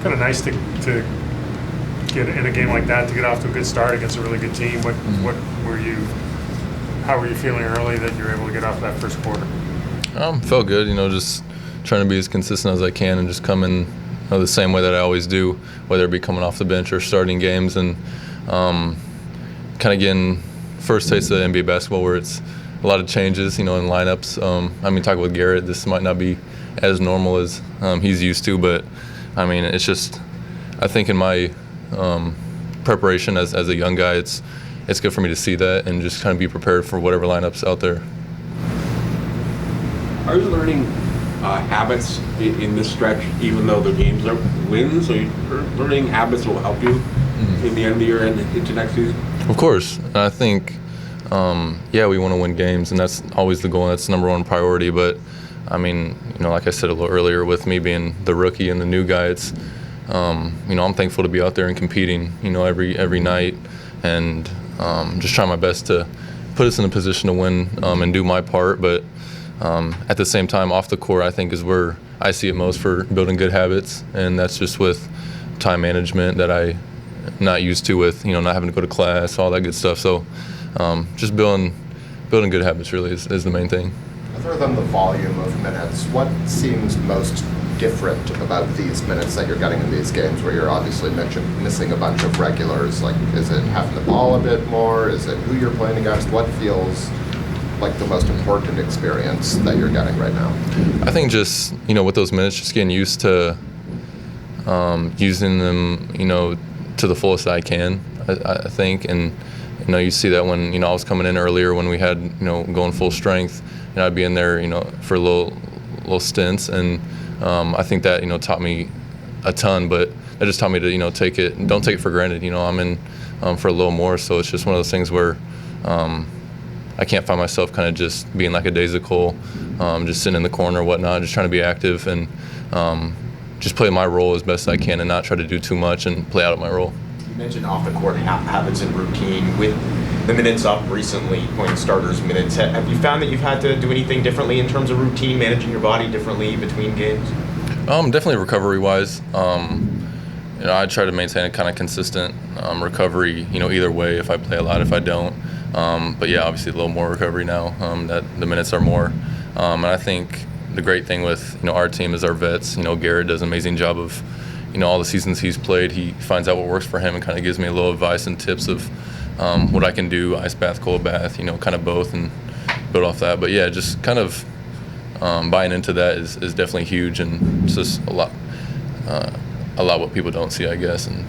kind of nice to get in a game like that, to get off to a good start against a really good team. How were you feeling early that you were able to get off that first quarter? Felt good, just trying to be as consistent as I can and just come in the same way that I always do, whether it be coming off the bench or starting games, and kind of getting first taste of NBA basketball where it's a lot of changes, in lineups. Talking with Garrett, this might not be as normal as he's used to, but it's just, I think in my preparation as a young guy, it's good for me to see that and just kind of be prepared for whatever lineup's out there. Are you learning habits in this stretch, even though the games are wins? Are you learning habits that will help you in the end of the year and into next season? Of course. I think, we want to win games, and that's always the goal, and that's the number one priority. But, like I said a little earlier, with me being the rookie and the new guy, it's, I'm thankful to be out there and competing, every night, and just trying my best to put us in a position to win and do my part. But at the same time, off the court, I think is where I see it most for building good habits, and that's just with time management that I'm not used to with, not having to go to class, all that good stuff. So just building good habits really is the main thing. Other than the volume of minutes, what seems most different about these minutes that you're getting in these games where you're obviously missing a bunch of regulars? Like, is it having the ball a bit more? Is it who you're playing against? What feels like the most important experience that you're getting right now? I think just, with those minutes, just getting used to using them, to the fullest I can, I think. And, you see that when, I was coming in earlier when we had, going full strength, and I'd be in there, for little stints. And I think that, taught me a ton, but that just taught me to, don't take it for granted. I'm in for a little more. So it's just one of those things where I can't find myself kind of just being like a daisical, just sitting in the corner or whatnot, just trying to be active and just play my role as best I can and not try to do too much and play out of my role. You mentioned off the court habits and routine. With the minutes up recently, playing starters minutes, have you found that you've had to do anything differently in terms of routine, managing your body differently between games? Definitely recovery-wise. I try to maintain a kind of consistent recovery, either way, if I play a lot, if I don't. But yeah, obviously a little more recovery now that the minutes are more. And I think the great thing with, our team is our vets. Garrett does an amazing job of, all the seasons he's played. He finds out what works for him and kind of gives me a little advice and tips of what I can do, ice bath, cold bath, kind of both, and build off that. But yeah, just kind of buying into that is definitely huge, and it's just a lot what people don't see, I guess. And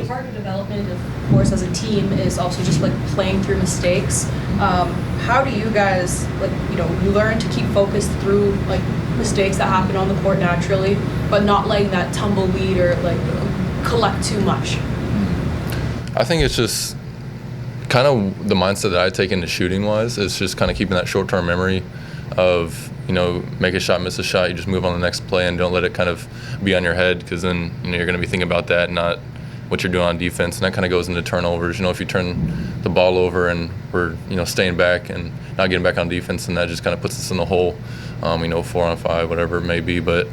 part of development, of course, as a team is also just like playing through mistakes. How do you guys you learn to keep focused through mistakes that happen on the court naturally, but not letting that tumbleweed or collect too much? I think it's just kind of the mindset that I take into shooting wise. It's just kind of keeping that short-term memory of make a shot, miss a shot, you just move on the next play and don't let it kind of be on your head, because then you're going to be thinking about that, not what you're doing on defense, and that kind of goes into turnovers. If you turn the ball over and we're staying back and not getting back on defense, and that just kind of puts us in the hole, 4-on-5, whatever it may be. But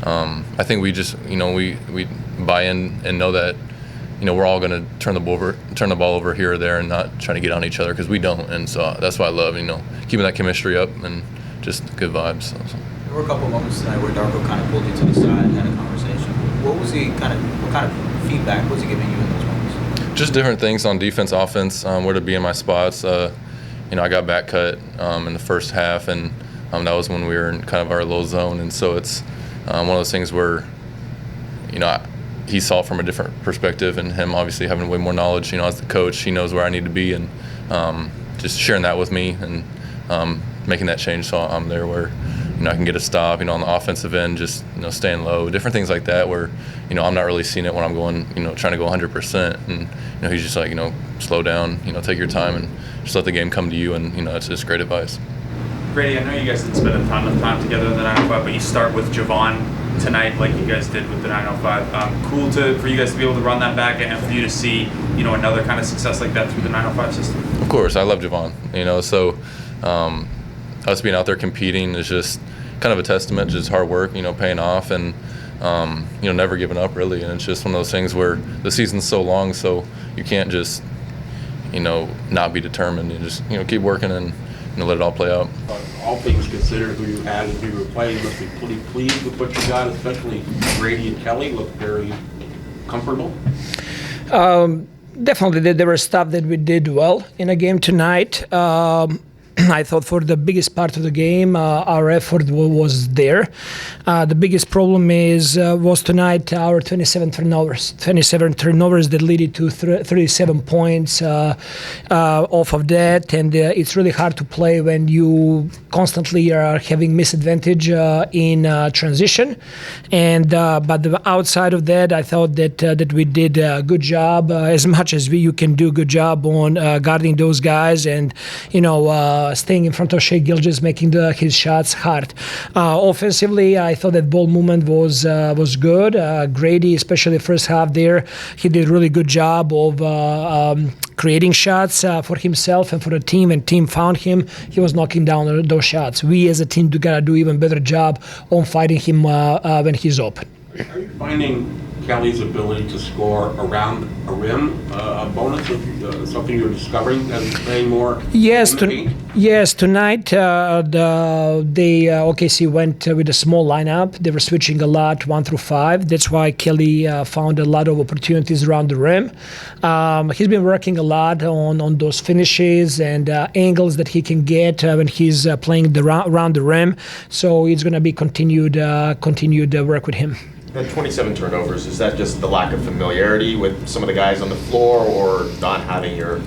I think we just we buy in and know that we're all going to turn the ball over here or there and not trying to get on each other, because we don't. And so that's why I love keeping that chemistry up and just good vibes. So. There were a couple of moments tonight where Darko kind of pulled you to the side and had a conversation. What kind of feedback was he giving you in those moments? Just different things on defense, offense, where to be in my spots. I got back cut in the first half, and that was when we were in kind of our low zone. And so it's one of those things where, he saw it from a different perspective, and him obviously having way more knowledge, as the coach, he knows where I need to be, and just sharing that with me and making that change so I'm there where, I can get a stop, on the offensive end, just, staying low, different things like that where, I'm not really seeing it when I'm going, trying to go 100%. And, he's just like, slow down, take your time and just let the game come to you. And, it's just great advice. Gradey, I know you guys didn't spend a ton of time together in the 905, but you start with Javon tonight like you guys did with the 905. Cool for you guys to be able to run that back and for you to see, another kind of success like that through the 905 system. Of course, I love Javon, so us being out there competing is just kind of a testament to his hard work, paying off. And never giving up really. And it's just one of those things where the season's so long, so you can't just, not be determined. You just, keep working and let it all play out. All things considered, who you had and who you were playing, you must be pretty pleased with what you got, especially Gradey and Kelly look very comfortable. Definitely, there was stuff that we did well in a game tonight. I thought for the biggest part of the game, our effort was there. The biggest problem was tonight our 27 turnovers that led to 37 points off of that, and it's really hard to play when you constantly are having misadvantage in transition. But outside of that, I thought that we did a good job, as much as you can do a good job on guarding those guys and staying in front of Shea Gilgeous, making his shots hard. Offensively, I thought that ball movement was good. Gradey, especially first half there, he did a really good job of creating shots for himself and for the team, and team found him. He was knocking down those shots. We as a team gotta do even better job on fighting him when he's open. Are you finding Kelly's ability to score around a rim a bonus, something you're discovering as he's playing more? Yes, in the paint? yes. Tonight, OKC went with a small lineup. They were switching a lot, 1 through 5. That's why Kelly found a lot of opportunities around the rim. He's been working a lot on those finishes and angles that he can get when he's playing around the rim. So it's going to be continued work with him. That 27 turnovers, is that just the lack of familiarity with some of the guys on the floor, or not having your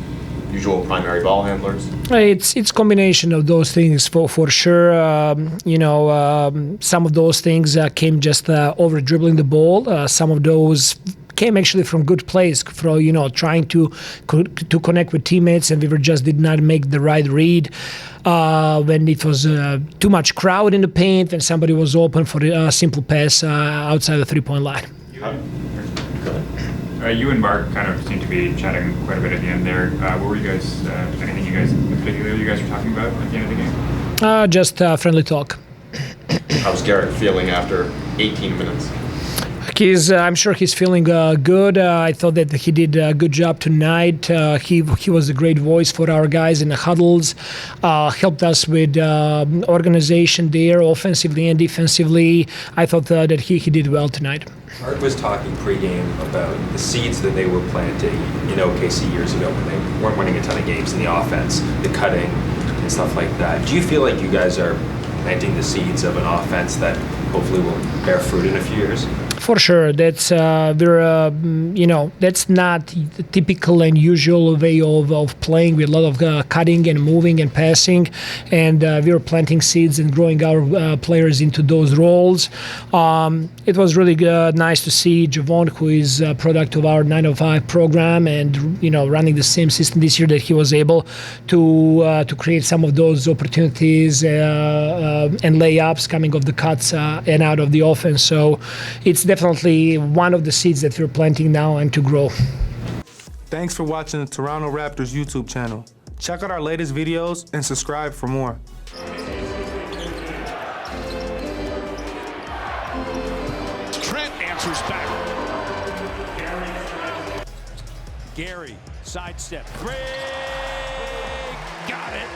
usual primary ball handlers? It's combination of those things for sure. Some of those things came just over dribbling the ball. Some of those came actually from good plays, from trying to connect with teammates, and we did not make the right read when it was too much crowd in the paint and somebody was open for a simple pass outside the three-point line. You and Mark kind of seem to be chatting quite a bit at the end there. What were you guys? Anything in particular you guys were talking about at the end of the game? Just friendly talk. How's Garrett feeling after 18 minutes? I'm sure he's feeling good. I thought that he did a good job tonight. He was a great voice for our guys in the huddles, helped us with organization there, offensively and defensively. I thought that he did well tonight. Mark was talking pregame about the seeds that they were planting in OKC years ago when they weren't winning a ton of games in the offense, the cutting and stuff like that. Do you feel like you guys are planting the seeds of an offense that hopefully will bear fruit in a few years? For sure, that's that's not the typical and usual way of playing with a lot of cutting and moving and passing, and we're planting seeds and growing our players into those roles. It was really nice to see Javon, who is a product of our 905 program, and running the same system this year, that he was able to create some of those opportunities and layups coming off the cuts and out of the offense. So it's definitely one of the seeds that we're planting now and to grow. Thanks for watching the Toronto Raptors YouTube channel. Check out our latest videos and subscribe for more. Trent answers back. Gary, sidestep. Got it.